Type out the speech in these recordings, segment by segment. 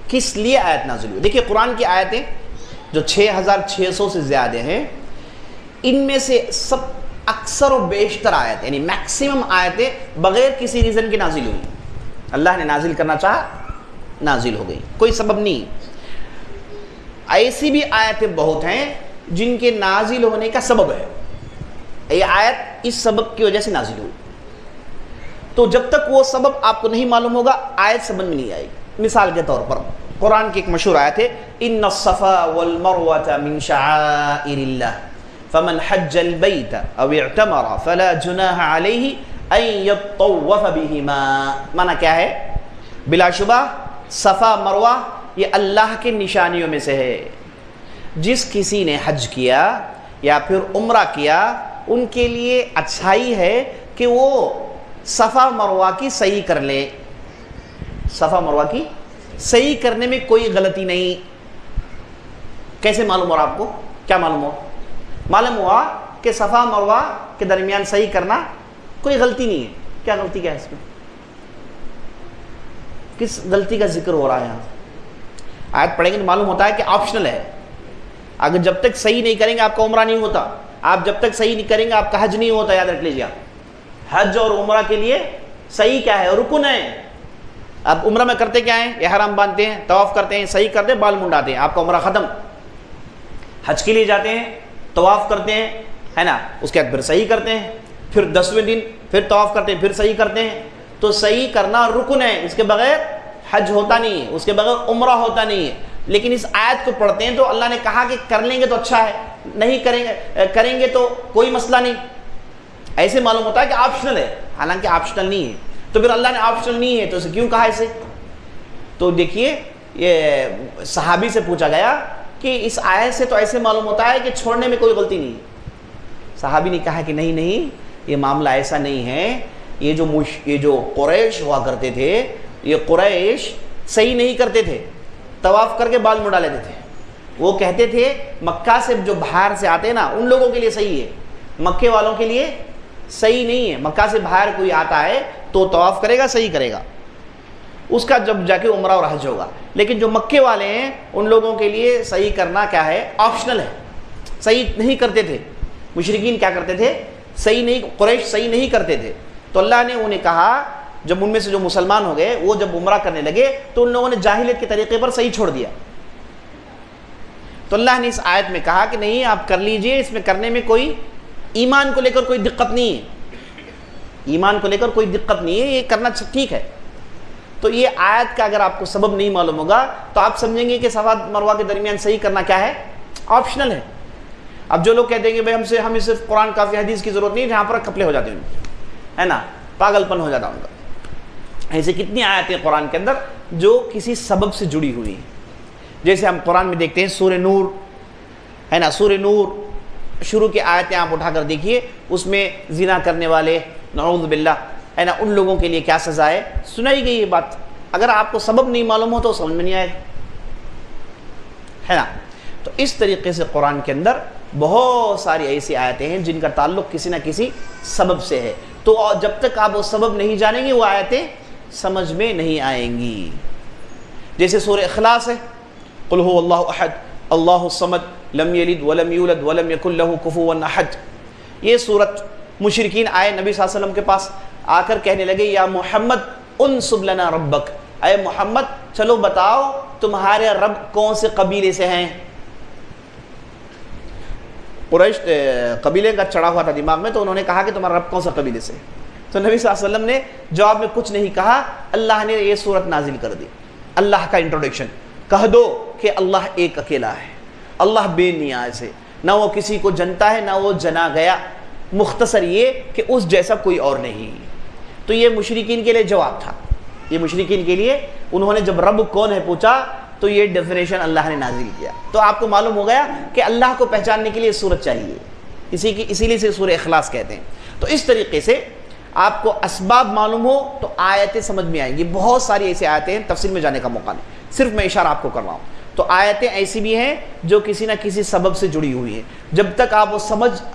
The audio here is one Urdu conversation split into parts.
کس لیے آیت نازل ہوئی. دیکھیے قرآن کی آیتیں جو 6600 سے زیادہ ہیں، ان میں سے سب اکثر و بیشتر آیتیں یعنی میکسیمم آیتیں بغیر کسی ریزن کے نازل ہوئی. اللہ نے نازل کرنا چاہا، نازل ہو گئی، کوئی سبب نہیں. ایسی بھی آیتیں بہت ہیں جن کے نازل ہونے کا سبب ہے، یہ آیت اس سبب کی وجہ سے نازل ہوئی. تو جب تک وہ سبب آپ کو نہیں معلوم ہوگا آیت سمجھ میں نہیں آئے گی. مثال کے طور پر قرآن کی ایک مشہور آیت ہے، ان الصفا والمروة من شعائر اللہ فمن حج البیت او اعتمر فلا جناح علیہ ان یطوف بہما. معنی کیا ہے؟ بلا شبہ صفا مروہ یہ اللہ کے نشانیوں میں سے ہے. جس کسی نے حج کیا یا پھر عمرہ کیا ان کے لیے اچھائی ہے کہ وہ صفا مروہ کی صحیح کر لے. صفا مروہ کی صحیح کرنے میں کوئی غلطی نہیں. کیسے معلوم ہو رہا آپ کو؟ کیا معلوم ہو؟ معلوم ہوا کہ صفا مروہ کے درمیان صحیح کرنا کوئی غلطی نہیں ہے. کیا غلطی کیا ہے اس میں؟ کس غلطی کا ذکر ہو رہا ہے یہاں؟ آیت پڑھیں گے تو معلوم ہوتا ہے کہ آپشنل ہے. اگر جب تک صحیح نہیں کریں گے آپ کا عمرہ نہیں ہوتا، آپ جب تک صحیح نہیں کریں گے آپ کا حج نہیں ہوتا. یاد رکھ لیجیے، حج اور عمرہ کے لیے صحیح کیا ہے؟ رکن ہے. آپ عمرہ میں کرتے کیا ہیں؟ احرام باندھتے ہیں، طواف کرتے ہیں، صحیح کرتے ہیں، بال منڈاتے ہیں، آپ کا عمرہ ختم. حج کے لیے جاتے ہیں، طواف کرتے ہیں، ہے نا، اس کے بعد پھر صحیح کرتے ہیں، پھر 10ویں دن پھر طواف کرتے ہیں، پھر صحیح کرتے ہیں. تو صحیح کرنا رکن ہے، اس کے بغیر حج ہوتا نہیں ہے، اس کے بغیر عمرہ ہوتا نہیں ہے. لیکن اس آیت کو پڑھتے ہیں تو اللہ نے کہا کہ کر لیں گے تو اچھا ہے، نہیں کریں گے تو کوئی مسئلہ نہیں. ایسے معلوم ہوتا ہے کہ آپشنل ہے، حالانکہ آپشنل نہیں ہے. تو پھر اللہ نے آپشنل نہیں ہے تو اسے کیوں کہا ایسے؟ تو دیکھیے یہ صحابی سے پوچھا گیا کہ اس آیت سے تو ایسے معلوم ہوتا ہے کہ چھوڑنے میں کوئی غلطی نہیں ہے. صحابی نے کہا کہ نہیں یہ معاملہ ایسا نہیں ہے. یہ جو قریش ہوا کرتے تھے، یہ قریش صحیح نہیں کرتے تھے، طواف کر کے بال مڈا لیتے تھے. وہ کہتے تھے مکہ سے جو باہر سے آتے ہیں نا ان لوگوں کے لیے صحیح ہے، مکے والوں کے لیے صحیح نہیں ہے. مکہ سے باہر کوئی آتا ہے تو طواف کرے گا، صحیح کرے گا، اس کا جب جا کے عمرہ اور حج ہوگا. لیکن جو مکے والے ہیں ان لوگوں کے لیے صحیح کرنا کیا ہے؟ آپشنل ہے. صحیح نہیں کرتے تھے. مشرکین کیا کرتے تھے؟ قریش صحیح نہیں کرتے تھے. تو اللہ نے انہیں کہا، جب ان میں سے جو مسلمان ہو گئے وہ جب عمرہ کرنے لگے تو ان لوگوں نے جاہلیت کے طریقے پر صحیح چھوڑ دیا. تو اللہ نے اس آیت میں کہا کہ نہیں آپ کر لیجئے، اس میں کرنے میں کوئی ایمان کو لے کر کوئی دقت نہیں ہے. ایمان کو لے کر کوئی دقت نہیں ہے، یہ کرنا ٹھیک ہے. تو یہ آیت کا اگر آپ کو سبب نہیں معلوم ہوگا تو آپ سمجھیں گے کہ صفا مروہ کے درمیان صحیح کرنا کیا ہے؟ آپشنل ہے. اب جو لوگ کہتے ہیں کہ بھائی ہمیں صرف قرآن کافی، حدیث کی ضرورت نہیں، جہاں پر کپلے ہو جاتے ہیں ہے نا، پاگل پن ہو جاتا ان کا. ایسے کتنی آیتیں قرآن کے اندر جو کسی سبب سے جڑی ہوئی ہیں. جیسے ہم قرآن میں دیکھتے ہیں سورہ نور ہے نا، سورہ نور شروع کی آیتیں آپ اٹھا کر دیکھیے، اس میں زنا کرنے والے نعوذ باللہ ہے نا ان لوگوں کے لیے کیا سزا ہے سنائی گئی. یہ بات اگر آپ کو سبب نہیں معلوم ہو تو سمجھ میں نہیں آئے گا ہے نا. تو اس طریقے سے قرآن کے اندر بہت ساری ایسی آیتیں ہیں جن کا تعلق کسی نہ کسی سبب سے ہے. تو جب تک آپ وہ سبب نہیں جانیں گے وہ آیتیں سمجھ میں نہیں آئیں گی. جیسے سورہ اخلاص ہے، قل هو اللہ احد اللہ الصمد لم یلد ولم یولد ولم یکن له کفوا احد. یہ سورت مشرکین آئے نبی صلی اللہ علیہ وسلم کے پاس، آ کر کہنے لگے یا محمد انسب لنا ربک، اے محمد چلو بتاؤ تمہارے رب کون سے قبیلے سے ہیں. قریش قبیلے کا چڑھا ہوا تھا دماغ میں، تو انہوں نے کہا کہ تمہارا رب کون سا قبیلے سے. تو نبی صلی اللہ علیہ وسلم نے جواب میں کچھ نہیں کہا، اللہ نے یہ صورت نازل کر دی. اللہ کا انٹروڈکشن، کہہ دو کہ اللہ ایک اکیلا ہے، اللہ بے نیاز ہے، نہ وہ کسی کو جنتا ہے نہ وہ جنا گیا، مختصر یہ کہ اس جیسا کوئی اور نہیں. تو یہ مشرکین کے لیے جواب تھا. یہ مشرکین کے لیے انہوں نے جب رب کون ہے پوچھا تو یہ ڈیفینیشن اللہ نے نازل کیا. تو آپ کو معلوم ہو گیا کہ اللہ کو پہچاننے کے لیے صورت چاہیے، اسی لیے سے سورہ اخلاص کہتے ہیں. تو اس طریقے سے آپ کو اسباب معلوم ہو تو آیتیں سمجھ میں آئیں گی. بہت ساری ایسی آیتیں ہیں، تفصیل میں جانے کا موقع نہیں، صرف میں اشارہ آپ کو کر رہا ہوں. تو آیتیں ایسی بھی ہیں جو کسی نہ کسی سبب سے جڑی ہوئی ہیں. جب تک آپ وہ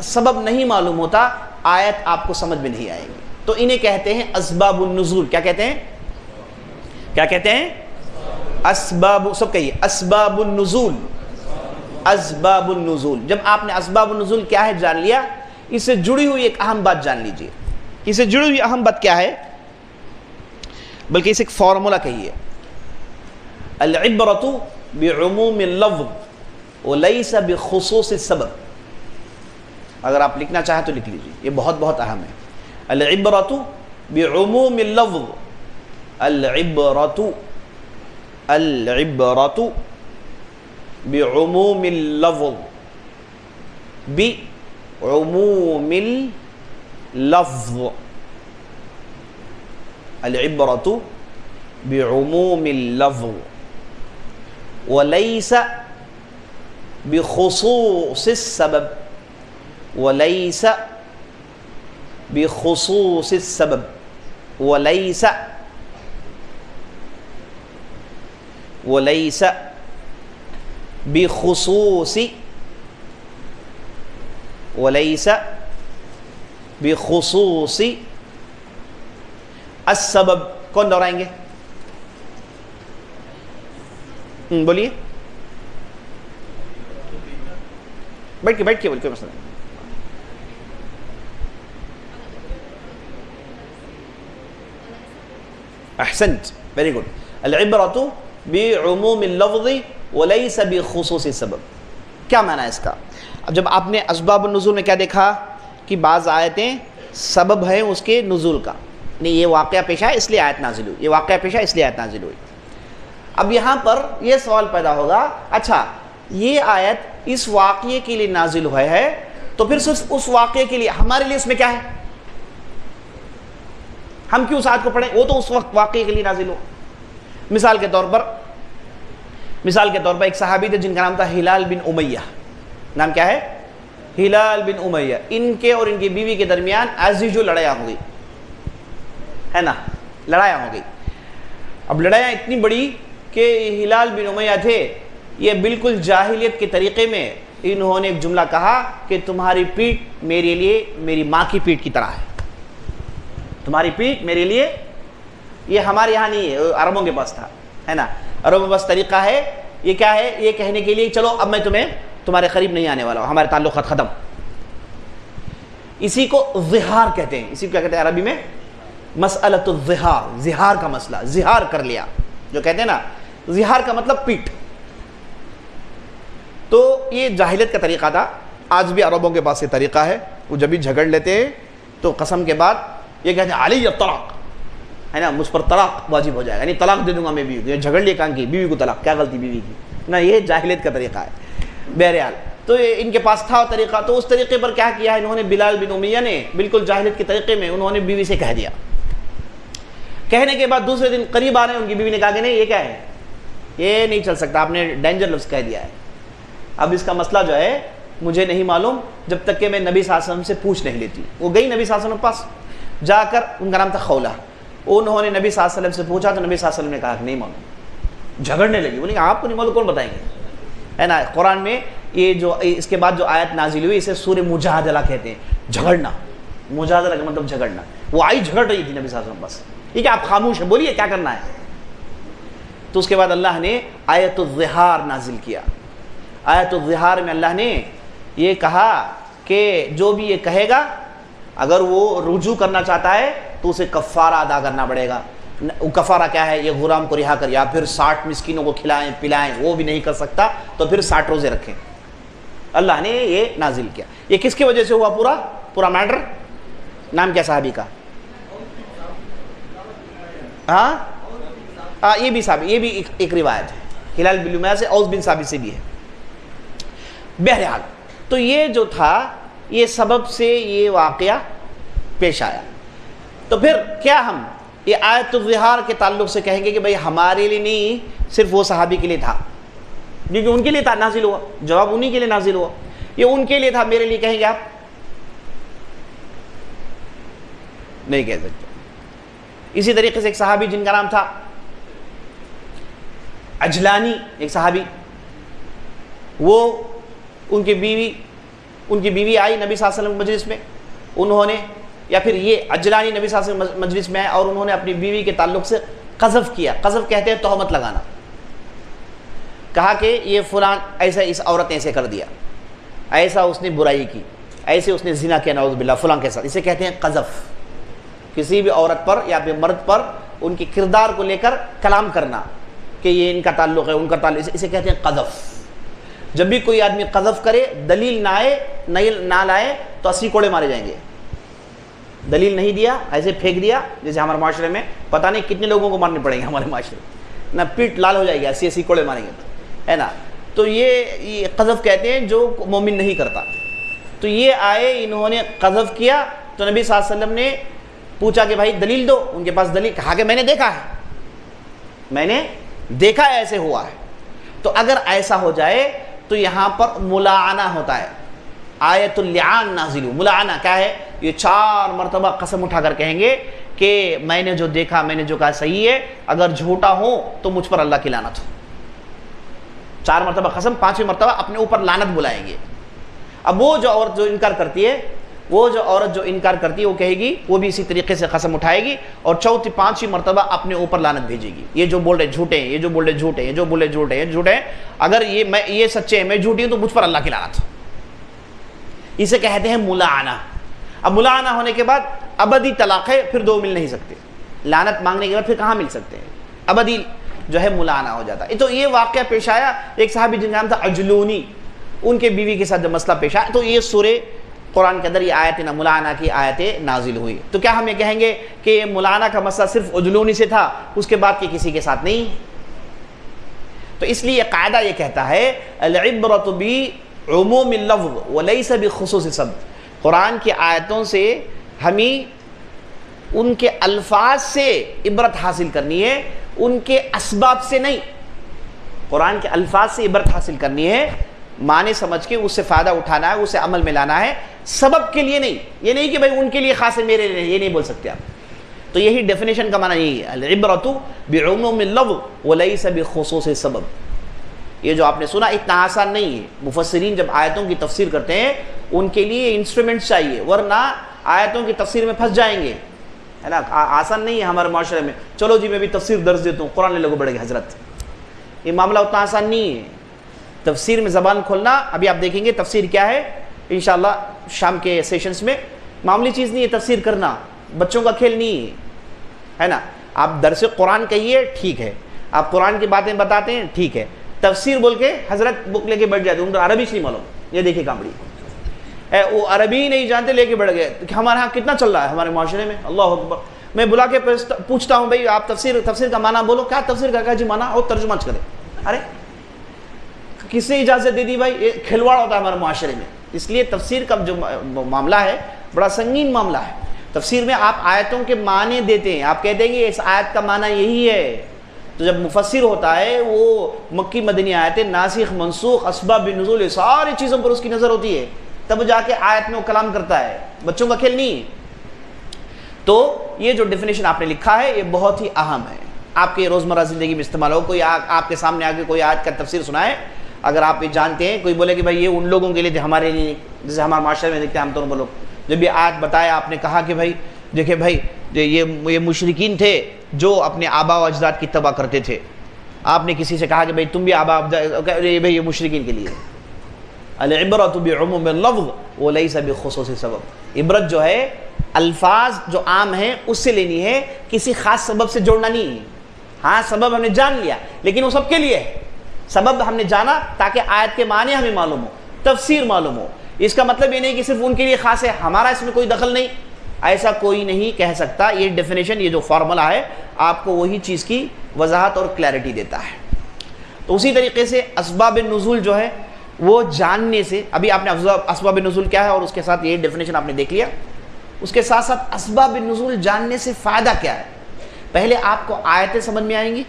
سبب نہیں معلوم ہوتا آیت آپ کو سمجھ میں نہیں آئے گی. تو انہیں کہتے ہیں اسباب النزول. کیا کہتے ہیں؟ کیا کہتے ہیں؟ اسباب، سب کہیے اسباب النزول، اسباب النزول. جب آپ نے اسباب النزول کیا ہے جان لیا، اس سے جڑی ہوئی ایک اہم بات جان لیجئے. اس سے جڑی ہوئی اہم بات کیا ہے، بلکہ اسے ایک فارمولا کہیے، العبرۃ بعموم اللفظ وليس بخصوص السبب. اگر آپ لکھنا چاہیں تو لکھ لیجیے، یہ بہت بہت اہم ہے. العبرۃ بعموم اللفظ، العبرۃ العبرۃ بعموم اللفظ، بعموم اللفظ، العبرۃ بعموم اللفظ وليس بخصوص السبب، وليس بخصوص السبب، وليس وليس بخصوص، وليس بخصوص السبب. کون دہرائیں گے؟ بولیے، بیٹھ کے بول کوئی مسئلہ نہیں. احسنت، ویری گڈ. العبرۃ بعموم اللفظ وليس بخصوص السبب. کیا معنی ہے اس کا؟ اب جب آپ نے اسباب النزول میں کیا دیکھا کہ بعض آیتیں سبب ہیں اس کے نزول کا، نہیں یہ واقعہ پیش ہے اس لیے آیت نازل ہوئی، یہ واقعہ پیش ہے اس لیے آیت نازل ہوئی. اب یہاں پر یہ سوال پیدا ہوگا، اچھا یہ آیت اس واقعے کے لیے نازل ہوئے ہے تو پھر صرف اس واقعے کے لیے، ہمارے لیے اس میں کیا ہے؟ ہم کیوں اس آیت کو پڑھیں؟ وہ تو اس وقت واقعے کے لیے نازل ہو. مثال کے طور پر ایک صحابی تھے جن کا نام تھا ہلال بن امیہ. نام کیا ہے؟ ہلال بن امیہ. ان کے اور ان کی بیوی کے درمیان ایسی جو لڑائیاں ہو گئی ہے نا، لڑائیاں ہو گئی. اب لڑائیاں اتنی بڑی کہ ہلال بن امیہ تھے، یہ بالکل جاہلیت کے طریقے میں انہوں نے ایک جملہ کہا کہ تمہاری پیٹھ میرے لیے میری ماں کی پیٹھ کی طرح ہے. تمہاری پیٹھ میرے لیے، یہ ہمارے یہاں نہیں ہے، عربوں کے پاس تھا، ہے نا. عربوں کے پاس طریقہ ہے، یہ کیا ہے؟ یہ کہنے کے لیے چلو اب میں تمہارے قریب نہیں آنے والا ہوں، ہمارے تعلقات ختم. اسی کو ظہار کہتے ہیں. اسی کو کیا کہتے ہیں عربی میں؟ مسئلۃ الظہار، ظہار کا مسئلہ، ظہار کر لیا جو کہتے ہیں نا. ظہار کا مطلب پیٹھ. تو یہ جاہلیت کا طریقہ تھا. آج بھی عربوں کے پاس یہ طریقہ ہے. وہ جب بھی جھگڑ لیتے ہیں تو قسم کے بعد یہ کہتے ہیں علی الطلاق، ہے نا، مجھ پر طلاق واجب ہو جائے گا، یعنی طلاق دے دوں گا میں بیوی کو. یہ جھگڑ لیے کہاں کی بیوی کو طلاق، کیا غلطی بیوی کی نا. یہ جاہلیت کا طریقہ ہے. بہرحال تو ان کے پاس تھا طریقہ. تو اس طریقے پر کیا کیا انہوں نے، بلال بن امیہ نے بالکل جاہلیت کے طریقے میں انہوں نے بیوی سے کہہ دیا. کہنے کے بعد دوسرے دن قریب آ رہے ہیں، ان کی بیوی نے کہا کہ نہیں یہ کیا ہے، یہ نہیں چل سکتا، آپ نے ڈینجر لفظ کہہ دیا ہے. اب اس کا مسئلہ جو ہے مجھے نہیں معلوم جب تک کہ میں نبی صلی اللہ علیہ وسلم سے پوچھ نہیں لیتی. وہ گئی نبی صلی اللہ علیہ وسلم کے پاس، جا کر ان کا نام تھا خولہ. انہوں نے نبی صلی اللہ علیہ وسلم سے پوچھا تو نبی صلی اللہ علیہ وسلم نے کہا کہ نہیں معلوم. جھگڑنے لگی. بولیں آپ کو نہیں معلوم کون بتائیں گے، ہے نا. قرآن میں یہ جو اس کے بعد جو آیت نازل ہوئی اسے سورہ مجادلہ کہتے ہیں. جھگڑنا، مجادلہ کا مطلب جھگڑنا. وہ آئی جھگڑ رہی تھی نبی صلی اللہ علیہ وسلم بس، یہ کہ آپ خاموش ہیں، بولیے کیا کرنا ہے. تو اس کے بعد اللہ نے آیت الظہار نازل کیا. آیت الظہار میں اللہ نے یہ کہا کہ جو بھی یہ کہے گا اگر وہ رجوع کرنا چاہتا ہے تو اسے کفارہ ادا کرنا پڑے گا. کفارہ کیا ہے؟ یہ غلام کو رہا کر یا پھر 60 مسکینوں کو کھلائیں پلائیں. وہ بھی نہیں کر سکتا تو پھر 60 روزے رکھیں. اللہ نے یہ نازل کیا. یہ کس کی وجہ سے ہوا پورا میٹر؟ نام کیا صحابی کا؟ ہاں یہ بھی صحابی، یہ بھی ایک روایت ہے. ہلال بن امیہ سے، اوس بن ثابت سے بھی ہے. بہرحال تو یہ جو تھا یہ سبب سے یہ واقعہ پیش آیا. تو پھر کیا ہم یہ آیت الظہار کے تعلق سے کہیں گے کہ بھئی ہمارے لیے نہیں، صرف وہ صحابی کے لیے تھا کیونکہ ان کے لیے تھا نازل ہوا، جواب انہی کے لیے نازل ہوا. یہ ان کے لیے تھا، میرے لیے کہیں گے آپ؟ نہیں کہہ سکتے. اسی طریقے سے ایک صحابی جن کا نام تھا عجلانی، ایک صحابی، وہ ان کی بیوی آئی نبی صلی اللہ علیہ وسلم مجلس میں. انہوں نے، یا پھر یہ عجلانی نبی صلی اللہ علیہ وسلم مجلس میں آئے اور انہوں نے اپنی بیوی کے تعلق سے قذف کیا. قذف کہتے ہیں تہمت لگانا. کہا کہ یہ فلاں ایسا اس عورت نے ایسے کر دیا، ایسا اس نے برائی کی، ایسے اس نے زنا کیا نعوذ باللہ فلاں کے ساتھ، اسے کہتے ہیں قذف۔ کسی بھی عورت پر یا پھر مرد پر ان کی کردار کو لے کر کلام کرنا کہ یہ ان کا تعلق ہے، ان کا تعلق، اسے کہتے ہیں قذف۔ جب بھی کوئی آدمی قذف کرے، دلیل نہ لائے تو 80 کوڑے مارے جائیں گے۔ دلیل نہیں دیا، ایسے پھینک دیا، جیسے ہمارے معاشرے میں پتہ نہیں کتنے لوگوں کو مارنے پڑیں گے ہمارے معاشرے میں، نہ پیٹ لال ہو جائے گی، 80 کوڑے ماریں گے، ہے نا۔ تو یہ قذف کہتے ہیں جو مومن نہیں کرتا۔ تو یہ آئے، انہوں نے قذف کیا تو نبی صلی اللہ علیہ وسلم نے پوچھا کہ بھائی دلیل دو، ان کے پاس دلیل، کہا کہ میں نے دیکھا ہے، میں نے دیکھا ہے، ایسے ہوا ہے۔ تو اگر ایسا ہو جائے تو یہاں پر ملاعنہ ہوتا ہے، آیت اللعان نازل ہو۔ ملاعنہ کیا ہے؟ یہ 4 مرتبہ قسم اٹھا کر کہیں گے کہ میں نے جو دیکھا، میں نے جو کہا صحیح ہے، اگر جھوٹا ہوں تو مجھ پر اللہ کی لعنت ہو۔ 4 مرتبہ قسم، 5ویں مرتبہ اپنے اوپر لعنت بلائیں گے۔ اب وہ جو عورت جو انکار کرتی ہے، وہ کہے گی، وہ بھی اسی طریقے سے قسم اٹھائے گی، اور 4تھی 5ویں مرتبہ اپنے اوپر لعنت بھیجے گی۔ یہ جو بول رہے جھوٹے ہیں، یہ جو بول رہے جھوٹے ہیں، جو بول رہے جھوٹے ہیں، جھوٹے ہیں، اگر یہ سچے ہیں، میں جھوٹی ہوں تو مجھ پر اللہ کی لعنت ہو۔ اسے کہتے ہیں ملاعنہ۔ اب ملاعنہ ہونے کے بعد ابدی طلاق ہے، پھر 2 مل نہیں سکتے، لعنت مانگنے کے بعد پھر کہاں مل سکتے ہیں؟ ابدی جو ہے ملاعنہ ہو جاتا ہے۔ تو یہ واقعہ پیش آیا، ایک صحابی جن کا نام تھا عجلونی، ان کے بیوی کے ساتھ جب مسئلہ پیش آیا تو یہ سورہ قرآن کے اندر یہ آیت ملاعنہ کی آیتیں نازل ہوئی۔ تو کیا ہم یہ کہیں گے کہ یہ ملاعنہ کا مسئلہ صرف عجلونی سے تھا، اس کے بعد کے کسی کے ساتھ نہیں؟ تو اس لیے یہ قاعدہ یہ کہتا ہے العبرۃ بعموم اللفظ وليس بخصوص السبب۔ قرآن کی آیتوں سے ہمیں ان کے الفاظ سے عبرت حاصل کرنی ہے، ان کے اسباب سے نہیں۔ قرآن کے الفاظ سے عبرت حاصل کرنی ہے، معنی سمجھ کے اس سے فائدہ اٹھانا ہے، اسے عمل میں لانا ہے، سبب کے لیے نہیں۔ یہ نہیں کہ بھائی ان کے لیے خاص ہے، میرے لیے، یہ نہیں بول سکتے آپ۔ تو یہی ڈیفینیشن کا معنی یہی ہے، العبرۃ بعموم اللفظ وليس بخصوص السبب۔ یہ جو آپ نے سنا اتنا آسان نہیں ہے۔ مفسرین جب آیتوں کی تفسیر کرتے ہیں ان کے لیے انسٹرومنٹس چاہیے، ورنہ آیتوں کی تفسیر میں پھنس جائیں گے، ہے نا۔ آسان نہیں ہے ہمارے معاشرے میں، چلو جی میں بھی تفسیر درس دیتا ہوں، قرآن لے لوگو بڑھے گے حضرت، یہ معاملہ اتنا آسان نہیں ہے۔ تفسیر میں زبان کھولنا، ابھی آپ دیکھیں گے تفسیر کیا ہے انشاءاللہ شام کے سیشنز میں، معمولی چیز نہیں ہے تفسیر کرنا، بچوں کا کھیل نہیں ہے نا۔ آپ درس قرآن کہیے ٹھیک ہے، آپ قرآن کی باتیں بتاتے ہیں ٹھیک ہے، تفسیر بول کے حضرت بک لے کے بیٹھ جاتے ہیں، ان کو عربی نہیں معلوم، یہ دیکھیں کامڑی، وہ عربی نہیں جانتے لے کے بیٹھ گئے۔ ہمارے ہاں کتنا چل رہا ہے ہمارے معاشرے میں، اللہ اکبر۔ میں بلا کے پوچھتا ہوں بھائی آپ تفسیر کا معنی بولو، کیا تفسیر کا جی معنی، اور ترجمہ کرے، ارے کس نے اجازت دے دی بھائی؟ یہ کھلواڑ ہوتا ہے ہمارے معاشرے میں۔ اس لیے تفسیر کا جو معاملہ ہے بڑا سنگین معاملہ ہے۔ تفسیر میں آپ آیتوں کے معنی دیتے ہیں، آپ کہتے ہیں کہ اس آیت کا معنی یہی ہے، تو جب مفسر ہوتا ہے وہ مکی مدنی آیتیں، ناسخ منسوخ، اسباب نزول، ساری چیزوں پر اس کی نظر ہوتی ہے، تب جا کے آیت میں وہ کلام کرتا ہے، بچوں کا کھیل نہیں ہے۔ تو یہ جو ڈیفینیشن آپ نے لکھا ہے یہ بہت ہی اہم ہے، آپ کے روزمرہ زندگی میں استعمال ہو۔ کوئی آپ کے سامنے آ کے کوئی آیت کا تفسیر سنائے، اگر آپ یہ جانتے ہیں، کوئی بولے کہ بھائی یہ ان لوگوں کے لیے تھے، ہمارے لیے، جیسے ہمارے معاشرے میں دیکھتے ہیں ہم تو لوگ، جب یہ آیت بتایا آپ نے کہا کہ بھائی دیکھیں بھائی یہ مشرکین تھے جو اپنے آبا و اجداد کی تباہ کرتے تھے، آپ نے کسی سے کہا کہ بھائی تم بھی آبا بھائی یہ مشرکین کے لیے۔ العبرۃ بعموم اللفظ وليس بخصوص السبب۔ عبرت جو ہے الفاظ جو عام ہیں اس سے لینی ہے، کسی خاص سبب سے جوڑنا نہیں ہے۔ ہاں سبب ہم نے جان لیا لیکن وہ سب کے لیے ہے، سبب ہم نے جانا تاکہ آیت کے معنی ہمیں معلوم ہو، تفسیر معلوم ہو۔ اس کا مطلب یہ نہیں کہ صرف ان کے لیے خاص ہے، ہمارا اس میں کوئی دخل نہیں، ایسا کوئی نہیں کہہ سکتا۔ یہ ڈیفینیشن، یہ جو فارمولا ہے آپ کو وہی چیز کی وضاحت اور کلیئرٹی دیتا ہے۔ تو اسی طریقے سے اسباب نزول جو ہے وہ جاننے سے، ابھی آپ نے اسباب نزول کیا ہے اور اس کے ساتھ یہ ڈیفینیشن آپ نے دیکھ لیا، اس کے ساتھ ساتھ اسباب نزول جاننے سے فائدہ کیا ہے؟ پہلے آپ کو آیتیں سمجھ میں آئیں گی،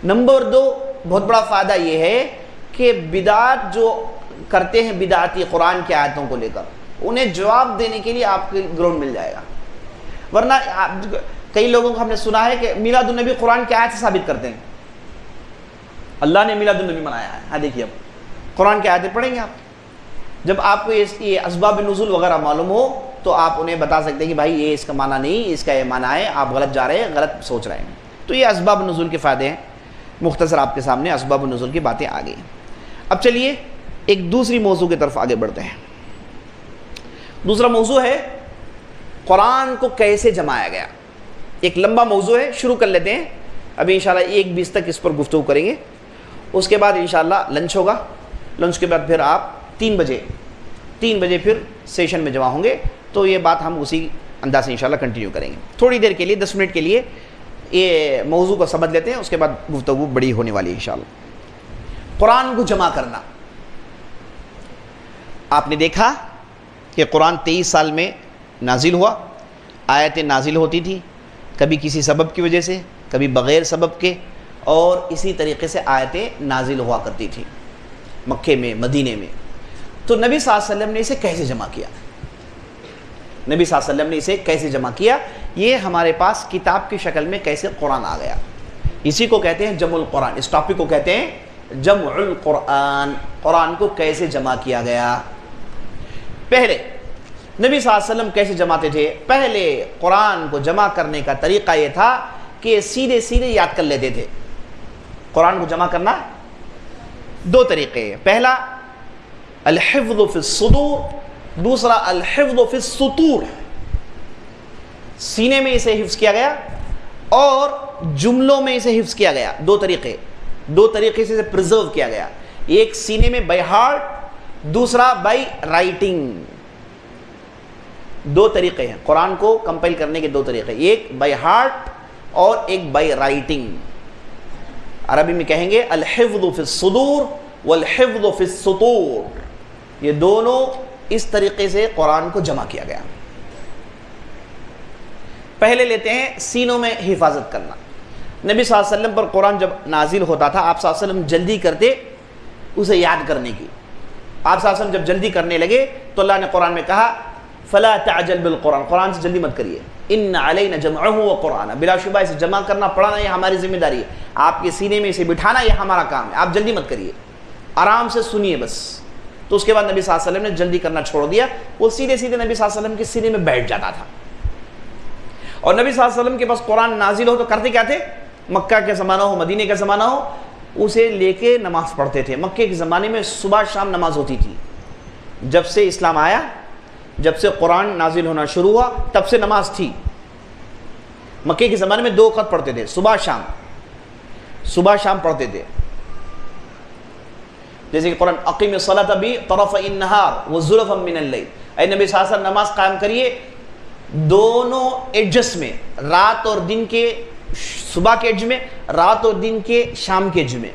نمبر 2 بہت بڑا فائدہ یہ ہے کہ بدعات جو کرتے ہیں بدعاتی قرآن کی آیتوں کو لے کر، انہیں جواب دینے کے لیے آپ کو گراؤنڈ مل جائے گا۔ ورنہ کئی لوگوں کو ہم نے سنا ہے کہ میلاد النبی قرآن کی آیت سے ثابت کرتے ہیں، اللہ نے میلاد النبی منایا ہے۔ ہاں دیکھیے اب قرآن کی آیتیں پڑھیں گے آپ، جب آپ کو یہ اسباب نزول وغیرہ معلوم ہو تو آپ انہیں بتا سکتے ہیں کہ بھائی یہ اس کا معنی نہیں، اس کا یہ معنی ہے، آپ غلط جا رہے ہیں، غلط سوچ رہے ہیں۔ تو یہ اسباب نزول کے فائدے ہیں۔ مختصر آپ کے سامنے اسباب النزول کی باتیں آ گئی. اب چلیے ایک دوسری موضوع کی طرف آگے بڑھتے ہیں. دوسرا موضوع ہے قرآن کو کیسے جمایا گیا. ایک لمبا موضوع ہے, شروع کر لیتے ہیں. ابھی انشاءاللہ 1:20 تک اس پر گفتگو کریں گے. اس کے بعد انشاءاللہ لنچ ہوگا. لنچ کے بعد پھر آپ 3 بجے پھر سیشن میں جمع ہوں گے. تو یہ بات ہم اسی انداز سے انشاءاللہ کنٹینیو کریں گے. تھوڑی دیر کے لیے 10 منٹ کے لیے یہ موضوع کو سمجھ لیتے ہیں, اس کے بعد گفتگو بڑی ہونے والی ہے انشاءاللہ. قرآن کو جمع کرنا. آپ نے دیکھا کہ قرآن 23 سال میں نازل ہوا. آیتیں نازل ہوتی تھی, کبھی کسی سبب کی وجہ سے, کبھی بغیر سبب کے, اور اسی طریقے سے آیتیں نازل ہوا کرتی تھی مکے میں, مدینے میں. تو نبی صلی اللہ علیہ وسلم نے اسے کیسے جمع کیا؟ نبی صلی اللہ علیہ وسلم نے اسے کیسے جمع کیا؟ یہ ہمارے پاس کتاب کی شکل میں کیسے قرآن آ گیا. اسی کو کہتے ہیں جمع القرآن. اس ٹاپک کو کہتے ہیں جمع القرآن. قرآن کو کیسے جمع کیا گیا؟ پہلے نبی صلی اللہ علیہ وسلم کیسے جماتے تھے؟ پہلے قرآن کو جمع کرنے کا طریقہ یہ تھا کہ سیدھے سیدھے یاد کر لیتے تھے. قرآن کو جمع کرنا 2 طریقے ہیں. پہلا الحفظ فی الصدور, دوسرا الحفظ فی السطور. سینے میں اسے حفظ کیا گیا اور جملوں میں اسے حفظ کیا گیا. 2 طریقے سے اسے پرزرو کیا گیا. ایک سینے میں بائی ہارٹ, دوسرا بائی رائٹنگ. 2 طریقے ہیں قرآن کو کمپائل کرنے کے. 2 طریقے, ایک بائی ہارٹ اور ایک بائی رائٹنگ. عربی میں کہیں گے الحفظ فی الصدور والحفظ فی السطور. یہ دونوں اس طریقے سے قرآن کو جمع کیا گیا. پہلے لیتے ہیں سینوں میں حفاظت کرنا. نبی صلی اللہ علیہ وسلم پر قرآن جب نازل ہوتا تھا, آپ صلی اللہ علیہ وسلم جلدی کرتے اسے یاد کرنے کی. آپ صلی اللہ علیہ وسلم جب جلدی کرنے لگے تو اللہ نے قرآن میں کہا فلا تعجل بالقرآن, قرآن سے جلدی مت کریے. ان علینا جمعہ وقرآن, بلا شبہ اسے جمع کرنا پڑھنا یہ ہماری ذمہ داری ہے. آپ کے سینے میں اسے بٹھانا یہ ہمارا کام ہے. آپ جلدی مت کریے, آرام سے سنیے بس. تو اس کے بعد نبی صلی اللہ علیہ وسلم نے جلدی کرنا چھوڑ دیا. وہ سیدھے سیدھے نبی صلی اللہ علیہ وسلم کے سینے میں بیٹھ جاتا تھا. اور نبی صلی اللہ علیہ وسلم کے پاس قرآن نازل ہو تو کرتے کیا تھے؟ مکہ کے زمانہ ہو, مدینے کا زمانہ ہو, اسے لے کے نماز پڑھتے تھے. مکے کے زمانے میں صبح شام نماز ہوتی تھی. جب سے اسلام آیا, جب سے قرآن نازل ہونا شروع ہوا, تب سے نماز تھی. مکے کے زمانے میں 2 وقت پڑھتے تھے, صبح شام پڑھتے تھے. جیسے کہ قرآن اقیم الصلاۃ بطرفی النہار وزلفا من اللیل, اے نبی صلی اللہ علیہ وسلم نماز قائم کریے دونوں ایڈجس میں, رات اور دن کے, صبح کے ایڈج میں, رات اور دن کے شام کے ایڈج میں.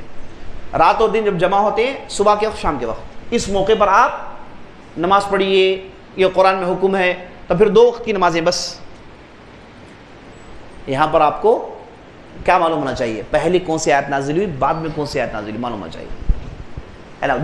رات اور دن جب جمع ہوتے ہیں صبح کے وقت, شام کے وقت, اس موقع پر آپ نماز پڑھیے. یہ قرآن میں حکم ہے. تو پھر 2 وقت کی نمازیں بس. یہاں پر آپ کو کیا معلوم ہونا چاہیے؟ پہلے کون سی آیت نازل ہوئی, بعد میں کون سی آیت نازل ہوئی, معلوم ہونا چاہیے.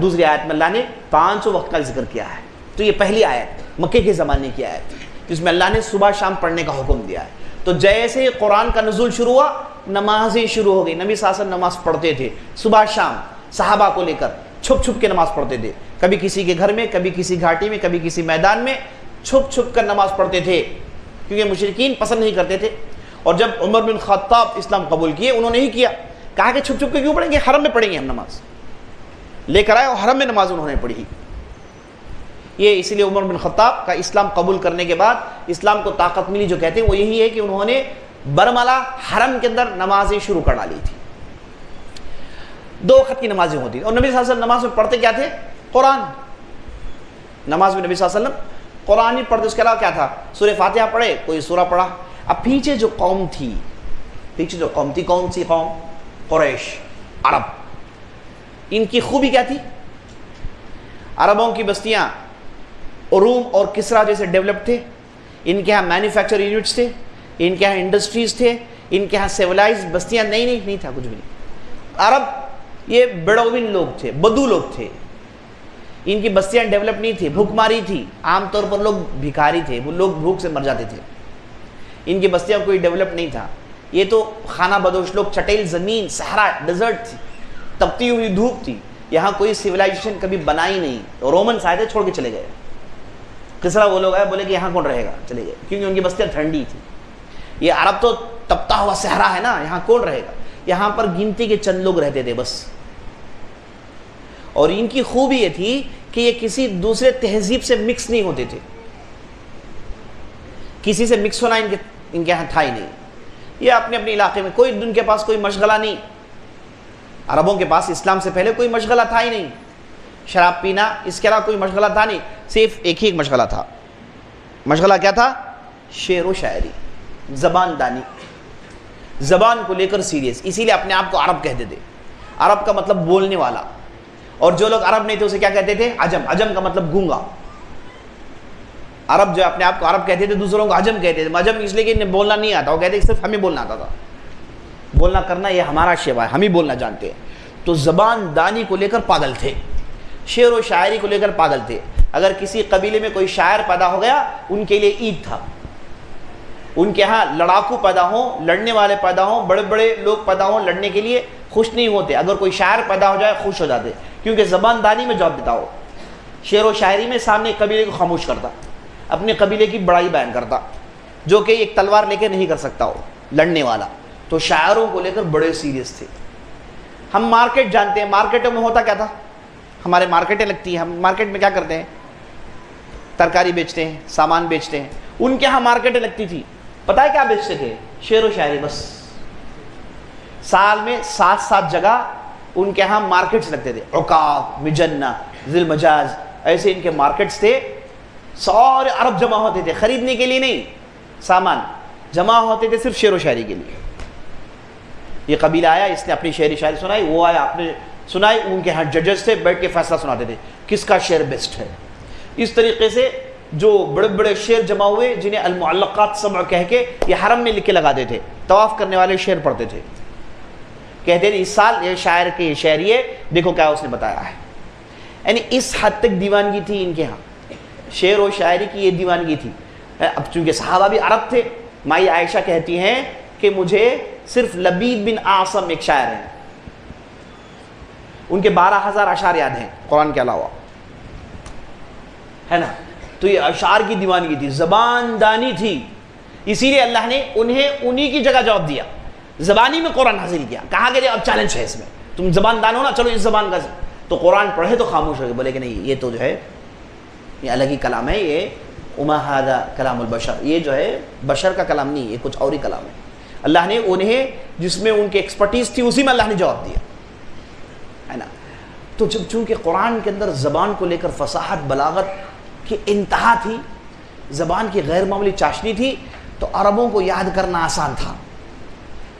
دوسری آیت میں اللہ نے 5 وقت کا ذکر کیا ہے. تو یہ پہلی آیت مکے کے زمانے کی آیت جس میں اللہ نے صبح شام پڑھنے کا حکم دیا ہے. تو جیسے ہی قرآن کا نزول شروع ہوا, نمازیں شروع ہو گئی. نبی صلی اللہ علیہ وسلم نماز پڑھتے تھے صبح شام, صحابہ کو لے کر چھپ چھپ کے نماز پڑھتے تھے. کبھی کسی کے گھر میں, کبھی کسی گھاٹی میں, کبھی کسی میدان میں چھپ چھپ کر نماز پڑھتے تھے, کیونکہ مشرکین پسند نہیں کرتے تھے. اور جب عمر بن خطاب اسلام قبول کیے, انہوں نے ہی کیا, کہا کہ چھپ چھپ کے کیوں پڑھیں گے, حرم میں پڑھیں گے ہم نماز. لے کر آئے اور حرم میں نماز انہوں نے پڑھی. یہ اسی لیے عمر بن خطاب کا اسلام قبول کرنے کے بعد اسلام کو طاقت ملی, جو کہتے ہیں وہ یہی ہے کہ انہوں نے برملا حرم کے اندر نمازیں شروع کر ڈالی تھی. 2 وقت کی نمازیں ہوتی. اور نبی صلی اللہ علیہ وسلم نماز میں پڑھتے کیا تھے؟ قرآن. نماز میں نبی صلی اللہ علیہ وسلم قرآن ہی پڑھتے. اس کے علاوہ کیا تھا؟ سورہ فاتحہ پڑھے, کوئی سورہ پڑھا. اب پیچھے جو قوم تھی, کون سی قوم؟ قریش, عرب. ان کی خوبی کیا تھی؟ عربوں کی بستیاں روم اور کسرا جیسے ڈیولپ تھے. ان کے ہاں مینوفیکچر یونٹس تھے, ان کے ہاں انڈسٹریز تھے, ان کے ہاں سیولائز بستیاں نہیں تھا کچھ بھی نہیں. عرب یہ بیڈوین لوگ تھے, بدو لوگ تھے. ان کی بستیاں ڈیولپ نہیں تھی, بھوک ماری تھی. عام طور پر لوگ بھکاری تھے, وہ لوگ بھوک سے مر جاتے تھے. ان کی بستیاں کوئی ڈیولپ نہیں تھا. یہ تو خانہ بدوش لوگ, چٹیل زمین, صحرا, ڈیزرٹ تھی, تپتی ہوئی دھوپ تھی. یہاں کوئی سویلائزیشن کبھی بنائی نہیں. رومنس آئے تھے, چھوڑ کے چلے گئے. کسرا وہ لوگ آئے, بولے کہ یہاں کون رہے گا, چلے گئے, کیونکہ ان کی بستیاں ٹھنڈی تھی. یہ عرب تو تپتا ہوا صحرا ہے نا, یہاں کون رہے گا. یہاں پر گنتی کے چند لوگ رہتے تھے بس، اور ان کی خوبی یہ تھی کہ یہ کسی دوسرے تہذیب سے مکس نہیں ہوتے تھے، کسی سے مکس ہونا ان کے ہاں تھا ہی نہیں، یہ اپنے اپنے علاقے میں، کوئی ان کے پاس کوئی مشغلہ نہیں، عربوں کے پاس اسلام سے پہلے کوئی مشغلہ تھا ہی نہیں، شراب پینا اس کے علاوہ کوئی مشغلہ تھا نہیں، صرف ایک ہی مشغلہ تھا، مشغلہ کیا تھا؟ شعر و شاعری، زبان دانی، زبان کو لے کر سیریس، اسی لیے اپنے آپ کو عرب کہتے تھے، عرب کا مطلب بولنے والا، اور جو لوگ عرب نہیں تھے اسے کیا کہتے تھے؟ عجم، عجم کا مطلب گونگا، عرب جو اپنے آپ کو عرب کہتے تھے دوسروں کو عجم کہتے تھے، عجم اس لیے کہ انہیں بولنا نہیں آتا، وہ کہتے صرف ہمیں بولنا آتا تھا، بولنا کرنا یہ ہمارا شیوا ہے، ہم ہی بولنا جانتے ہیں، تو زبان دانی کو لے کر پاگل تھے، شعر و شاعری کو لے کر پاگل تھے، اگر کسی قبیلے میں کوئی شاعر پیدا ہو گیا ان کے لیے عید تھا، ان کے ہاں لڑاکو پیدا ہوں، لڑنے والے پیدا ہوں، بڑے بڑے لوگ پیدا ہوں، لڑنے کے لیے خوش نہیں ہوتے، اگر کوئی شاعر پیدا ہو جائے خوش ہو جاتے، کیونکہ زبان دانی میں جواب دیتا ہو، شعر و شاعری میں سامنے قبیلے کو خاموش کرتا، اپنے قبیلے کی بڑائی بیان کرتا، جو کہ ایک تلوار لے کے نہیں کر سکتا ہو، لڑنے والا، تو شاعروں کو لے کر بڑے سیریس تھے۔ ہم مارکیٹ جانتے ہیں، مارکیٹوں میں ہوتا کیا تھا؟ ہمارے مارکیٹیں لگتی ہیں، ہم مارکیٹ میں کیا کرتے ہیں؟ ترکاری بیچتے ہیں، سامان بیچتے ہیں، ان کے ہاں مارکیٹیں لگتی تھی، پتہ ہے کیا بیچتے تھے؟ شعر و شاعری، بس سال میں 7 جگہ ان کے ہاں مارکیٹس لگتے تھے، عکاظ، مجنہ، ذی المجاز، ایسے ان کے مارکیٹس تھے، سارے عرب جمع ہوتے تھے، خریدنے کے لیے نہیں، سامان جمع ہوتے تھے صرف شعر و شاعری کے لیے۔ یہ قبیلہ آیا، اس نے اپنی شعر شاعری سنائی، وہ آیا آپ نے سنائی، ان کے ہاں ججز تھے، بیٹھ کے فیصلہ سناتے تھے کس کا شعر بیسٹ ہے۔ اس طریقے سے جو بڑے بڑے شعر جمع ہوئے، جنہیں المعلقات 7 کہہ کے یہ حرم میں لکھ کے لگاتے تھے، طواف کرنے والے شعر پڑھتے تھے، کہتے تھے اس سال یہ شاعر کے شعر یہ دیکھو کیا اس نے بتایا ہے، یعنی اس حد تک دیوانگی تھی ان کے ہاں، شعر و شاعری کی یہ دیوانگی تھی۔ اب چونکہ صحابہ بھی عرب تھے، مائی عائشہ کہتی ہیں کہ مجھے صرف لبید بن عاصم ایک شاعر ہیں، ان کے 12,000 اشعار یاد ہیں قرآن کے علاوہ، ہے نا، تو یہ اشعار کی دیوانگی تھی، زبان دانی تھی، اسی لیے اللہ نے انہیں انہی کی جگہ جواب دیا، زبانی میں قرآن حاصل کیا، کہا کہ اب چیلنج ہے اس میں، تم زبان دان ہو نا، چلو اس زبان کا، تو قرآن پڑھے تو خاموش ہو گئے، بولے کہ نہیں یہ تو جو ہے یہ الگ ہی کلام ہے، یہ وما ھذا کلام البشر، یہ جو ہے بشر کا کلام نہیں، یہ کچھ اور ہی کلام ہے۔ اللہ نے انہیں جس میں ان کی ایکسپرٹیز تھی اسی میں اللہ نے جواب دیا، ہے نا۔ تو جب چونکہ قرآن کے اندر زبان کو لے کر فصاحت بلاغت کی انتہا تھی، زبان کی غیر معمولی چاشنی تھی، تو عربوں کو یاد کرنا آسان تھا،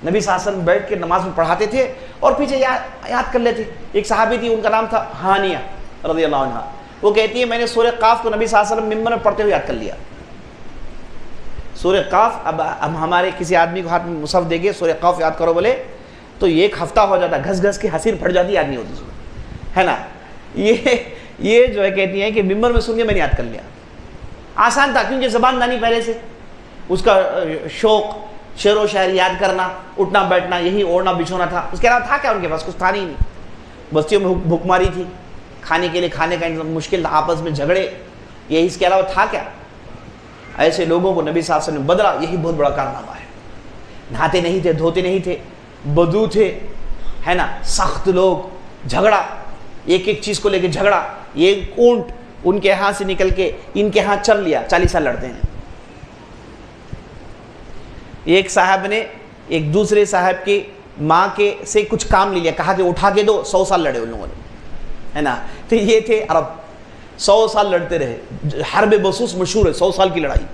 نبی صلی اللہ علیہ وسلم بیٹھ کے نماز میں پڑھاتے تھے اور پیچھے یاد کر لیتے۔ ایک صحابی تھی، ان کا نام تھا ہانیہ رضی اللہ عنہ، وہ کہتی ہے میں نے سورہ قاف کو نبی صلی اللہ علیہ وسلم ممبر میں پڑھتے ہوئے یاد کر لیا، سورہ قاف۔ اب ہمارے کسی آدمی کو ہاتھ میں مصحف دے گے سورہ قاف یاد کرو بولے تو ایک ہفتہ ہو جاتا، گھس گھس کے حسیر پھٹ جاتی، یاد نہیں ہوتی، ہے نا۔ یہ جو ہے کہتی ہیں کہ ممبر میں سن کے میں نے یاد کر لیا، آسان تھا کیونکہ زبان دانی پہلے سے، اس کا شوق شعر و شاعری یاد کرنا، اٹھنا بیٹھنا، یہی اوڑھنا بچھونا تھا، اس کے علاوہ تھا کیا ان کے پاس؟ کچھ تھا نہیں، بستیوں میں بھوک ماری تھی، کھانے کے لیے کھانے کا مشکل تھا، آپس میں جھگڑے، یہی اس کے علاوہ تھا کیا؟ ایسے لوگوں کو نبی صلی اللہ علیہ وسلم نے بدلا، یہی بہت بڑا کارنامہ ہے۔ نہاتے نہیں تھے، دھوتے نہیں تھے، بدو تھے، ہے نا، سخت لوگ، جھگڑا، ایک ایک چیز کو لے کے جھگڑا، یہ اونٹ ان کے ہاں سے نکل کے ان کے ہاں چل لیا، 40 سال لڑتے ہیں۔ ایک صاحب نے ایک دوسرے صاحب کی ماں کے سے کچھ کام لے لیا، کہا کہ اٹھا کے دو، 100 سال لڑے ان لوگوں نے، ہے نا۔ تو یہ تھے عرب، 100 سال لڑتے رہے، حرب بسوس مشہور ہے، 100 سال کی لڑائی،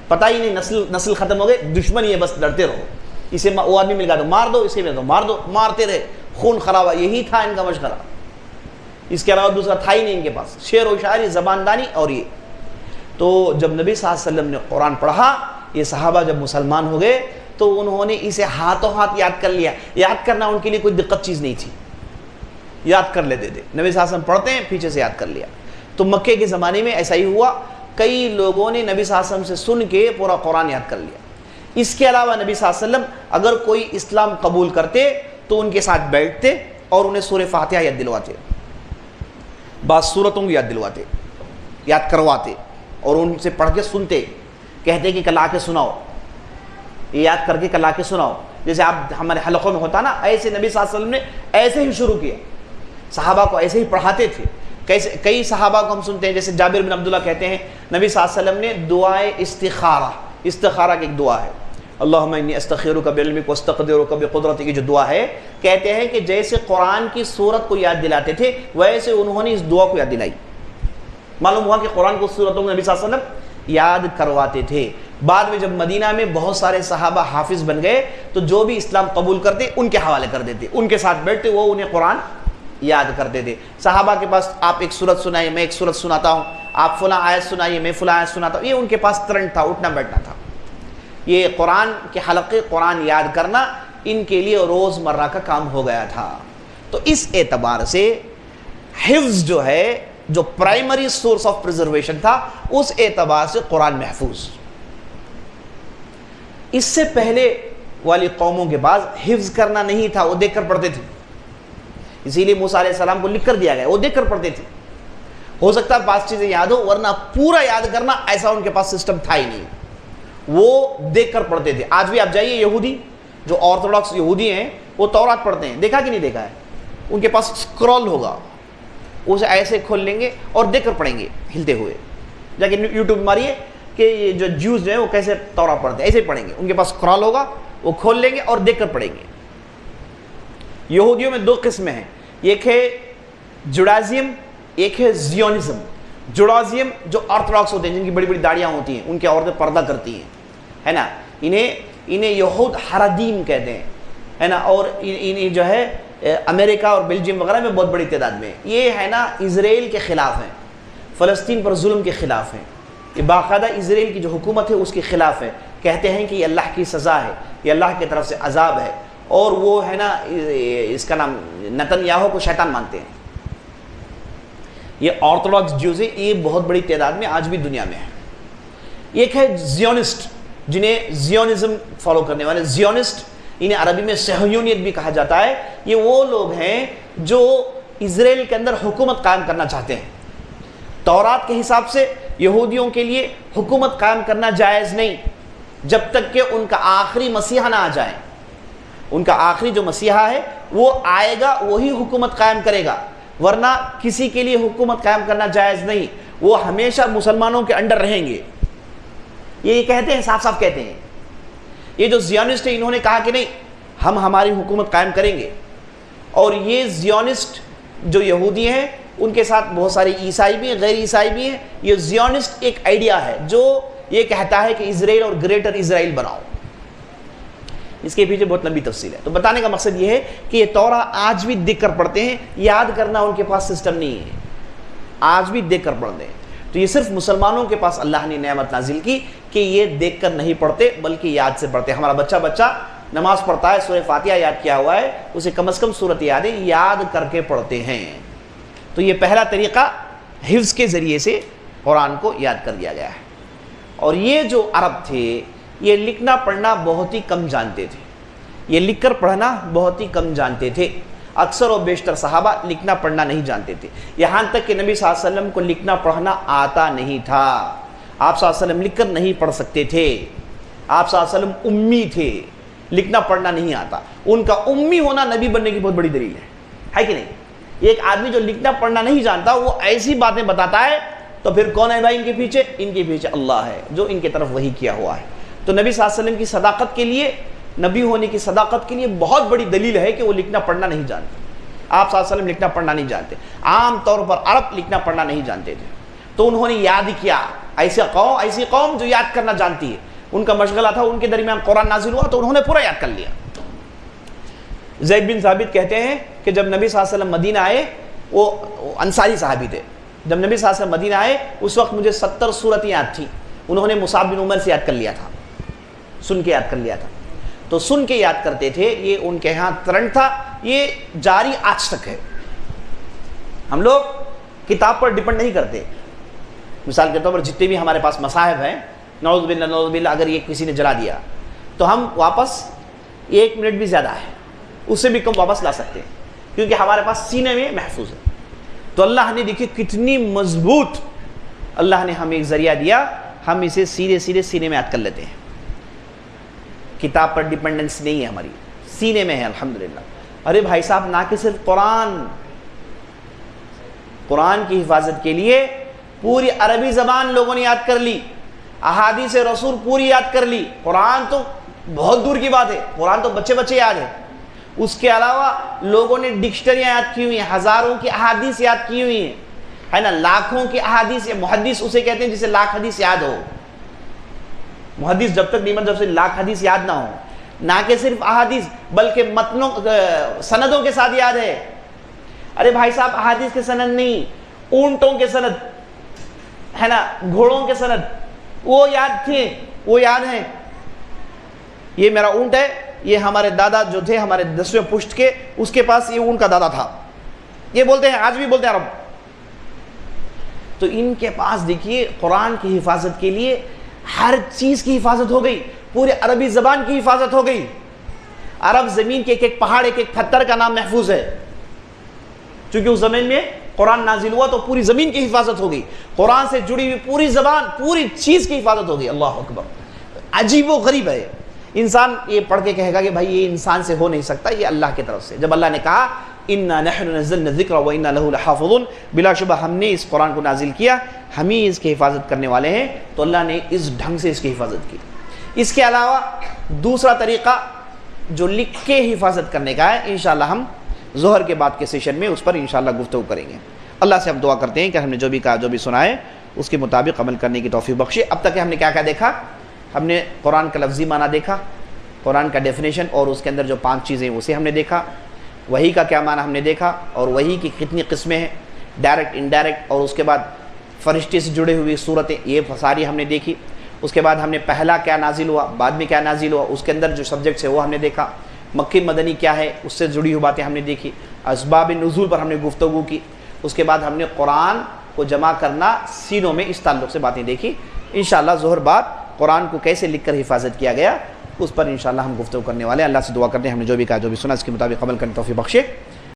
پتہ ہی نہیں نسل ختم ہو گئے، دشمنی ہے، بس لڑتے رہو، اسے وہ آدمی مل گیا تو مار دو، اسے مل دو مار دو، مارتے رہے، خون خرابہ، یہی تھا ان کا مشغلہ، اس کے علاوہ دوسرا تھا ہی نہیں ان کے پاس، شعر و شاعری، زبان دانی اور یہ۔ تو جب نبی صلی اللہ علیہ وسلم نے قرآن پڑھا، یہ صحابہ جب مسلمان ہو گئے تو انہوں نے اسے ہاتھوں ہاتھ یاد کر لیا، یاد کرنا ان کے لیے کوئی دقت چیز نہیں تھی، یاد کر لیتے تھے، نبی صلی اللہ علیہ وسلم پڑھتے ہیں پیچھے سے یاد کر لیا۔ تو مکے کے زمانے میں ایسا ہی ہوا، کئی لوگوں نے نبی صلی اللہ علیہ وسلم سے سن کے پورا قرآن یاد کر لیا۔ اس کے علاوہ نبی صلی اللہ علیہ وسلم اگر کوئی اسلام قبول کرتے تو ان کے ساتھ بیٹھتے اور انہیں سورہ فاتحہ یاد دلواتے، بعض سورتوں کو یاد دلواتے، یاد کرواتے، اور ان سے پڑھ کے سنتے، کہتے کہ کل آ کے سناؤ، یہ یاد کر کے کل آ کے سناؤ، جیسے آپ ہمارے حلقوں میں ہوتا نا، ایسے نبی صلی اللہ علیہ وسلم نے ایسے ہی شروع کیا، صحابہ کو ایسے ہی پڑھاتے تھے. کئی صحابہ کو ہم سنتے ہیں، جیسے جابر بن عبداللہ کہتے ہیں نبی صلی اللہ علیہ وسلم نے دعائے استخارہ کی ایک دعا ہے، اللہم انی استخیرک بعلمک واستقدرک بقدرتک، کی جو دعا ہے، کہتے ہیں کہ جیسے قرآن کی سورت کو یاد دلاتے تھے ویسے انہوں نے اس دعا کو یاد دلائی. معلوم ہوا کہ قرآن کو سورتوں میں نبی صلی اللہ علیہ وسلم یاد کرواتے تھے. بعد میں جب مدینہ میں بہت سارے صحابہ حافظ بن گئے تو جو بھی اسلام قبول کرتے ان کے حوالے کر دیتے، ان کے ساتھ بیٹھتے، وہ انہیں قرآن یاد کرتے تھے. صحابہ کے پاس آپ ایک سورت سنائیے، میں ایک سورت سناتا ہوں، آپ فلاں آیت سنائیے، میں فلاں آیت سناتا ہوں. یہ ان کے پاس ترنٹ تھا، اٹھنا بیٹھنا تھا. یہ قرآن کے حلقے، قرآن یاد کرنا ان کے لیے روز مرہ کا کام ہو گیا تھا. تو اس اعتبار سے حفظ جو ہے، جو پرائمری سورس آف پریزرویشن تھا، اس اعتبار سے قرآن محفوظ. اس سے پہلے والی قوموں کے بعد حفظ کرنا نہیں تھا، وہ دیکھ کر پڑھتے تھے. اسی لیے موسیٰ علیہ السلام کو لکھ کر دیا گیا، وہ دیکھ کر پڑھتے تھے. ہو سکتا ہے بعض چیزیں یاد ہو، ورنہ پورا یاد کرنا ایسا ان کے پاس سسٹم تھا ہی نہیں، وہ دیکھ کر پڑھتے تھے. آج بھی آپ جائیے، یہودی جو آرتھوڈاکس یہودی ہیں وہ تورات پڑھتے ہیں، دیکھا کہ نہیں دیکھا ہے؟ ان کے پاس اسکرول ہوگا، اسے ایسے کھول لیں گے اور دیکھ کر پڑھیں گے ہلتے ہوئے. جا کے یوٹیوب ماریے کہ یہ جو جیوز جو ہیں وہ کیسے تورات پڑھتے ہیں، ایسے پڑھیں گے. ان کے پاس اسکرول ہوگا، وہ کھول لیں گے اور دیکھ کر پڑھیں گے. یہودیوں میں دو قسمیں ہیں، ایک ہے جوڈائزم، ایک ہے زیونزم. جوڈائزم جو آرتھوڈاکس ہوتے ہیں، جن کی بڑی بڑی داڑیاں ہوتی ہیں، ان کی عورتیں پردہ کرتی ہیں، ہے نا، انہیں یہود حرادیم کہتے ہیں، ہے نا. اور انہیں جو ہے امریکہ اور بیلجیم وغیرہ میں بہت بڑی تعداد میں، یہ ہے نا اسرائیل کے خلاف ہیں، فلسطین پر ظلم کے خلاف ہیں. یہ باقاعدہ اسرائیل کی جو حکومت ہے اس کے خلاف ہے. کہتے ہیں کہ یہ اللہ کی سزا ہے، یہ اللہ کی طرف سے عذاب ہے. اور وہ ہے نا، اس کا نام نتن یاہو کو شیطان مانتے ہیں. یہ آرتھوڈاکس جیوز ہیں، یہ بہت بڑی تعداد میں آج بھی دنیا میں ہے. ایک ہے زیونسٹ، جنہیں زیونزم فالو کرنے والے. زیونسٹ، انہیں عربی میں صہیونیت بھی کہا جاتا ہے. یہ وہ لوگ ہیں جو اسرائیل کے اندر حکومت قائم کرنا چاہتے ہیں. تورات کے حساب سے یہودیوں کے لیے حکومت قائم کرنا جائز نہیں جب تک کہ ان کا آخری مسیحا نہ آ جائے. ان کا آخری جو مسیحا ہے وہ آئے گا، وہی حکومت قائم کرے گا، ورنہ کسی کے لیے حکومت قائم کرنا جائز نہیں. وہ ہمیشہ مسلمانوں کے انڈر رہیں گے. یہ کہتے ہیں، صاف صاف کہتے ہیں. یہ جو زیونسٹ ہیں، انہوں نے کہا کہ نہیں، ہم ہماری حکومت قائم کریں گے. اور یہ زیونسٹ جو یہودی ہیں، ان کے ساتھ بہت سارے عیسائی بھی ہیں، غیر عیسائی بھی ہیں. یہ زیونسٹ ایک آئیڈیا ہے جو یہ کہتا ہے کہ اسرائیل اور گریٹر اسرائیل بناؤ. اس کے پیچھے بہت لمبی تفصیل ہے. تو بتانے کا مقصد یہ ہے کہ یہ تورا آج بھی دیکھ کر پڑھتے ہیں، یاد کرنا ان کے پاس سسٹم نہیں ہے، آج بھی دیکھ کر پڑھتے ہیں. تو یہ صرف مسلمانوں کے پاس اللہ نے نعمت نازل کی کہ یہ دیکھ کر نہیں پڑھتے بلکہ یاد سے پڑھتے. ہمارا بچہ نماز پڑھتا ہے، سورہ فاتحہ یاد کیا ہوا ہے، اسے کم از کم سورت یادیں یاد کر کے پڑھتے ہیں. تو یہ پہلا طریقہ حفظ کے ذریعے سے قرآن کو یاد کر دیا گیا ہے. اور یہ جو عرب تھے، یہ لکھنا پڑھنا بہت ہی کم جانتے تھے. یہ لکھ کر پڑھنا بہت ہی کم جانتے تھے. اکثر و بیشتر صحابہ لکھنا پڑھنا نہیں جانتے تھے. یہاں تک کہ نبی صلی اللہ علیہ وسلم کو لکھنا پڑھنا آتا نہیں تھا. آپ صلی اللہ علیہ وسلم لکھ کر نہیں پڑھ سکتے تھے. آپ صلی اللہ علیہ وسلم امی تھے، لکھنا پڑھنا نہیں آتا. ان کا امی ہونا نبی بننے کی بہت بڑی دلیل ہے کہ نہیں؟ ایک آدمی جو لکھنا پڑھنا نہیں جانتا، وہ ایسی باتیں بتاتا ہے، تو پھر کون ہے بھائی ان کے پیچھے؟ ان کے پیچھے اللہ ہے جو ان کی طرف وحی کیا ہوا ہے. تو نبی صلی اللہ علیہ وسلم کی صداقت کے لیے، نبی ہونے کی صداقت کے لیے بہت بڑی دلیل ہے کہ وہ لکھنا پڑھنا نہیں جانتے. آپ صلی اللہ علیہ وسلم لکھنا پڑھنا نہیں جانتے. عام طور پر عرب لکھنا پڑھنا نہیں جانتے تھے. تو انہوں نے یاد کیا. ایسی قوم جو یاد کرنا جانتی ہے، ان کا مشغلہ تھا، ان کے درمیان قرآن نازل ہوا تو انہوں نے پورا یاد کر لیا. زید بن ثابت کہتے ہیں کہ جب نبی صلی اللہ علیہ وسلم مدینہ آئے، وہ انصاری صحابی تھے، جب نبی صلی اللہ علیہ وسلم مدینہ آئے اس وقت مجھے 70 سورتیں یاد تھیں. انہوں نے مصعب بن عمر سے یاد کر لیا تھا، سن کے یاد کر لیا تھا. تو سن کے یاد کرتے تھے، یہ ان کے ہاں ٹرینڈ تھا. یہ جاری آج تک ہے. ہم لوگ کتاب پر ڈپینڈ نہیں کرتے. مثال کے طور پر جتنے بھی ہمارے پاس مصاحف ہیں، نعوذ باللہ اگر یہ کسی نے جلا دیا تو ہم واپس 1 منٹ بھی زیادہ ہے، اس سے بھی کم واپس لا سکتے ہیں، کیونکہ ہمارے پاس سینے میں محفوظ ہے. تو اللہ نے دیکھیے کتنی مضبوط اللہ نے ہمیں ایک ذریعہ دیا، ہم اسے سیدھے سینے میں یاد کر لیتے ہیں. کتاب پر ڈیپینڈنس نہیں ہے ہماری، سینے میں ہے الحمدللہ۔ ارے بھائی صاحب، نہ کہ صرف قرآن کی حفاظت کے لیے پوری عربی زبان لوگوں نے یاد کر لی، احادیث رسول پوری یاد کر لی، قرآن تو بہت دور کی بات ہے، قرآن تو بچے بچے یاد ہے۔ اس کے علاوہ لوگوں نے ڈکشنریاں یاد کی ہوئی ہیں، ہزاروں کی احادیث یاد کی ہوئی ہیں، ہے نا، لاکھوں کی احادیث۔ محدث اسے کہتے ہیں جسے لاکھ حدیث یاد ہو۔ محدث جب تک نہیں بن جب سے لاکھ حدیث یاد نہ ہو، نہ کہ صرف احادیث بلکہ متنوں سندوں کے ساتھ یاد ہے۔ ارے بھائی صاحب، احادیث کے سند نہیں، اونٹوں کے سند، ہے نا، گھوڑوں کے سند وہ یاد تھے، وہ یاد ہیں۔ یہ میرا اونٹ ہے، یہ ہمارے دادا جو تھے ہمارے 10ویں پشت کے، اس کے پاس یہ اونٹ کا دادا تھا، یہ بولتے ہیں، آج بھی بولتے ہیں عرب۔ تو ان کے پاس دیکھیے قرآن کی حفاظت کے لیے ہر چیز کی حفاظت ہو گئی، پورے عربی زبان کی حفاظت ہو گئی۔ عرب زمین کے ایک ایک پہاڑ، ایک ایک پتھر کا نام محفوظ ہے، چونکہ اس زمین میں قرآن نازل ہوا تو پوری زمین کی حفاظت ہو گئی، قرآن سے جڑی ہوئی پوری زبان، پوری چیز کی حفاظت ہو گئی۔ اللہ اکبر، عجیب و غریب ہے۔ انسان یہ پڑھ کے کہے گا کہ بھائی یہ انسان سے ہو نہیں سکتا، یہ اللہ کی طرف سے۔ جب اللہ نے کہا اِنَّا نَحْنُ نَزَّلْنَا الذِّكْرَ وَإِنَّا لَهُ لَحَافِظُونَ، بلا شبہ ہم نے اس قرآن کو نازل کیا، ہم ہی اس کی حفاظت کرنے والے ہیں۔ تو اللہ نے اس ڈھنگ سے اس کی حفاظت کی۔ اس کے علاوہ دوسرا طریقہ جو لکھ کے حفاظت کرنے کا ہے، انشاءاللہ ہم ظہر کے بعد کے سیشن میں اس پر انشاءاللہ گفتگو کریں گے۔ اللہ سے ہم دعا کرتے ہیں کہ ہم نے جو بھی کہا، جو بھی سنا ہے، اس کے مطابق عمل کرنے کی توفیق بخشے۔ اب تک ہم نے کیا کیا دیکھا؟ ہم نے قرآن کا لفظی معنی دیکھا، قرآن کا ڈیفینیشن اور اس کے اندر جو 5 چیزیں اسے ہم نے دیکھا، وحی کا کیا معنی ہم نے دیکھا، اور وحی کی کتنی قسمیں ہیں، ڈائریکٹ انڈائریکٹ، اور اس کے بعد فرشتے سے جڑے ہوئی صورتیں، یہ ساری ہم نے دیکھی۔ اس کے بعد ہم نے پہلا کیا نازل ہوا، بعد میں کیا نازل ہوا، اس کے اندر جو سبجیکٹس ہے وہ ہم نے دیکھا، مکی مدنی کیا ہے اس سے جڑی ہوئی باتیں ہم نے دیکھی، اسباب نزول پر ہم نے گفتگو کی۔ اس کے بعد ہم نے قرآن کو جمع کرنا سینوں میں، اس تعلق سے باتیں دیکھی۔ انشاءاللہ ظہر بعد قرآن کو کیسے لکھ کر حفاظت کیا گیا اس پر انشاءاللہ ہم گفتگو کرنے والے ہیں۔ اللہ سے دعا کرتے ہیں ہم نے جو بھی کہا، جو بھی سنا، اس کے مطابق عمل کرنے کی توفیق بخشے۔